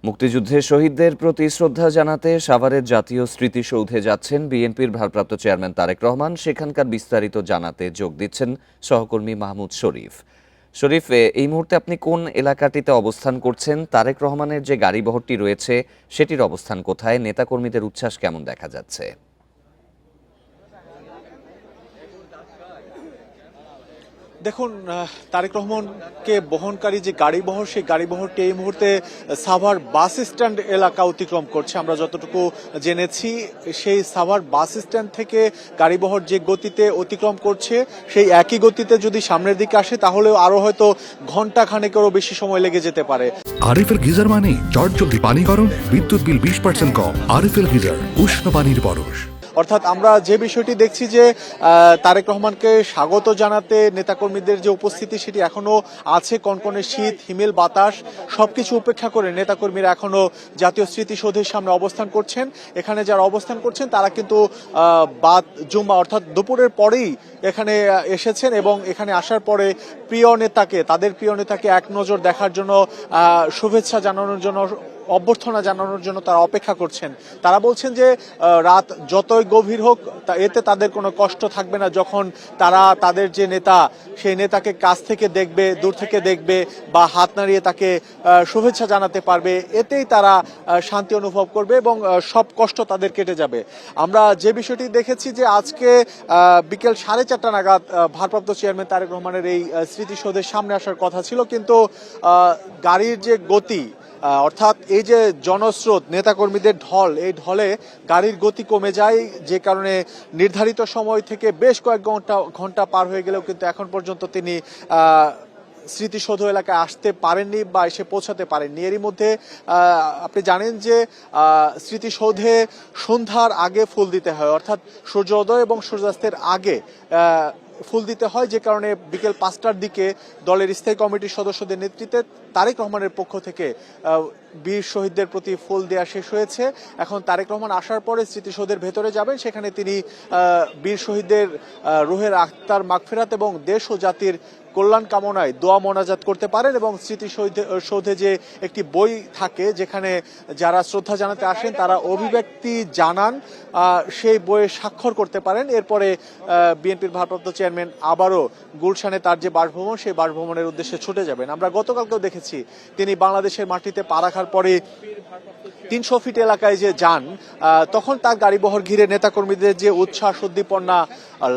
মুক্তিযুদ্ধের শহীদদের প্রতি শ্রদ্ধা জানাতে সাভারের জাতীয় স্মৃতিসৌধে যাচ্ছেন বিএনপির ভারপ্রাপ্ত চেয়ারম্যান তারেক রহমান। সেখানকার বিস্তারিত জানাতে যোগ দিচ্ছেন সহকর্মী মাহমুদ শরীফ। শরীফ, এই মুহূর্তে আপনি কোন এলাকাটিতে অবস্থান করছেন? তারেক রহমানের যে গাড়িবহরটি রয়েছে সেটির অবস্থান কোথায়? নেতাকর্মীদের উচ্ছ্বাস কেমন দেখা যাচ্ছে? দেখুন, তারেক রহমানকে বহনকারী যে গাড়িবহর, সেই গাড়িবহরটি এই মুহূর্তে সাভার বাস স্ট্যান্ড এলাকা অতিক্রম করছে। আমরা যতটুকু জেনেছি, সেই সাভার বাস স্ট্যান্ড থেকে গাড়িবহর যে গতিতে অতিক্রম করছে, সেই একই গতিতে যদি সামনের দিকে আসে তাহলেও আরো হয়তো ঘন্টা খানেকেরও বেশি সময় লেগে যেতে পারে। আরএফএল গিজার মানে চটজলদি পানি গরম, বিদ্যুৎ বিল 20% কম। আরএফএল গিজার, উষ্ণ পানির পরশ। অর্থাৎ আমরা যে বিষয়টি দেখছি যে তারেক রহমানকে স্বাগত জানাতে নেতাকর্মীদের যে উপস্থিতি, সেটি এখনো আছে। কনকনে শীত, হিমেল বাতাস সবকিছু উপেক্ষা করে নেতাকর্মীরা এখনো জাতীয় স্মৃতিসৌধের সামনে অবস্থান করছেন। এখানে যারা অবস্থান করছেন তারা কিন্তু বাদ জুম্মা অর্থাৎ দুপুরের পরেই এখানে এসেছেন এবং এখানে আসার পরে তাদের প্রিয় নেতাকে এক নজর দেখার জন্য, শুভেচ্ছা জানানোর জন্য, অভ্যর্থনা জানানোর জন্য তারা অপেক্ষা করছেন। তারা বলছেন যে রাত যতই গভীর হোক এতে তাদের কোনো কষ্ট থাকবে না যখন তারা তাদের যে নেতা, সেই নেতাকে কাছ থেকে দেখবে, দূর থেকে দেখবে বা হাত নাড়িয়ে তাকে শুভেচ্ছা জানাতে পারবে। এতেই তারা শান্তি অনুভব করবে এবং সব কষ্ট তাদের কেটে যাবে। আমরা যে বিষয়টি দেখেছি যে আজকে বিকেল 4:30 নাগাদ ভারপ্রাপ্ত চেয়ারম্যান তারেক রহমানের এই স্মৃতিসৌধের সামনে আসার কথা ছিল, কিন্তু গাড়ির যে গতি, অর্থাৎ এই যে জনস্রোত, নেতাকর্মীদের ঢল, এই ঢলে গাড়ির গতি কমে যায়, যে কারণে নির্ধারিত সময় থেকে বেশ কয়েক ঘন্টা পার হয়ে গেলেও কিন্তু এখন পর্যন্ত তিনি স্মৃতিসৌধ এলাকায় আসতে পারেননি বা এসে পৌঁছাতে পারেননি। এরই মধ্যে আপনি জানেন যে স্মৃতিসৌধে সন্ধ্যার আগে ফুল দিতে হয়, অর্থাৎ সূর্যোদয় এবং সূর্যাস্তের আগে ফুল দিতে হয়, যে কারণে বিকেল 5টার দিকে দলের স্থায়ী কমিটির সদস্যদের নেতৃত্বে তারেক রহমানের পক্ষ থেকে বীর শহীদদের প্রতি ফুল দেওয়া শেষ হয়েছে। এখন তারেক রহমান আসার পরে স্মৃতিসৌধের ভেতরে যাবেন, সেখানে তিনি বীর শহীদদের রুহের আত্মার মাগফিরাত এবং দেশ ও জাতির কল্যাণ কামনায় দোয়া মোনাজাত করতে পারেন এবং স্মৃতিসৌধে যে একটি বই থাকে যেখানে যারা শ্রদ্ধা জানাতে আসেন তারা অভিব্যক্তি জানান, সেই বইয়ে স্বাক্ষর করতে পারেন। এরপরে বিএনপির ভারপ্রাপ্ত চেয়ারম্যান আবারও গুলশানে তার যে বাসভবন, সেই বাসভবনের উদ্দেশ্যে ছুটে যাবেন। আমরা গতকালকেও দেখেছি তিনি বাংলাদেশের মাটিতে পা রাখার পরে 300 ফিট এলাকায় যে যান, তখন তার গাড়িবহর ঘিরে নেতাকর্মীদের যে উচ্ছ্বাস উদ্দীপনা,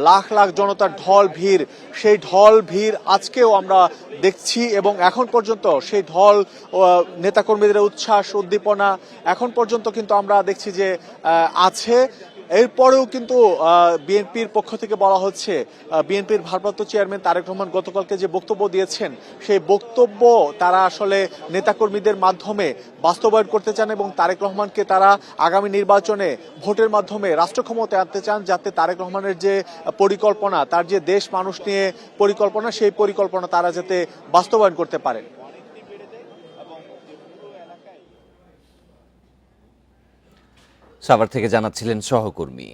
লাখ লাখ জনতার ঢল ভিড়, সেই ঢল ভিড় আজকেও আমরা দেখছি এবং এখন পর্যন্ত সেই ঢল, নেতাকর্মীদের উচ্ছ্বাস উদ্দীপনা এখন পর্যন্ত কিন্তু আমরা দেখছি যে আছে। এরপরেও কিন্তু বিএনপির পক্ষ থেকে বলা হচ্ছে, বিএনপির ভারপ্রাপ্ত চেয়ারম্যান তারেক রহমান গতকালকে যে বক্তব্য দিয়েছেন, সেই বক্তব্য তারা আসলে নেতাকর্মীদের মাধ্যমে বাস্তবায়ন করতে চান এবং তারেক রহমানকে তারা আগামী নির্বাচনে ভোটের মাধ্যমে রাষ্ট্র ক্ষমতায় আনতে চান, যাতে তারেক রহমানের যে পরিকল্পনা, তার যে দেশ মানুষ নিয়ে পরিকল্পনা, সেই পরিকল্পনা তারা যাতে বাস্তবায়ন করতে পারেন। সাভার থেকে জানাচ্ছিলেন সহকর্মী।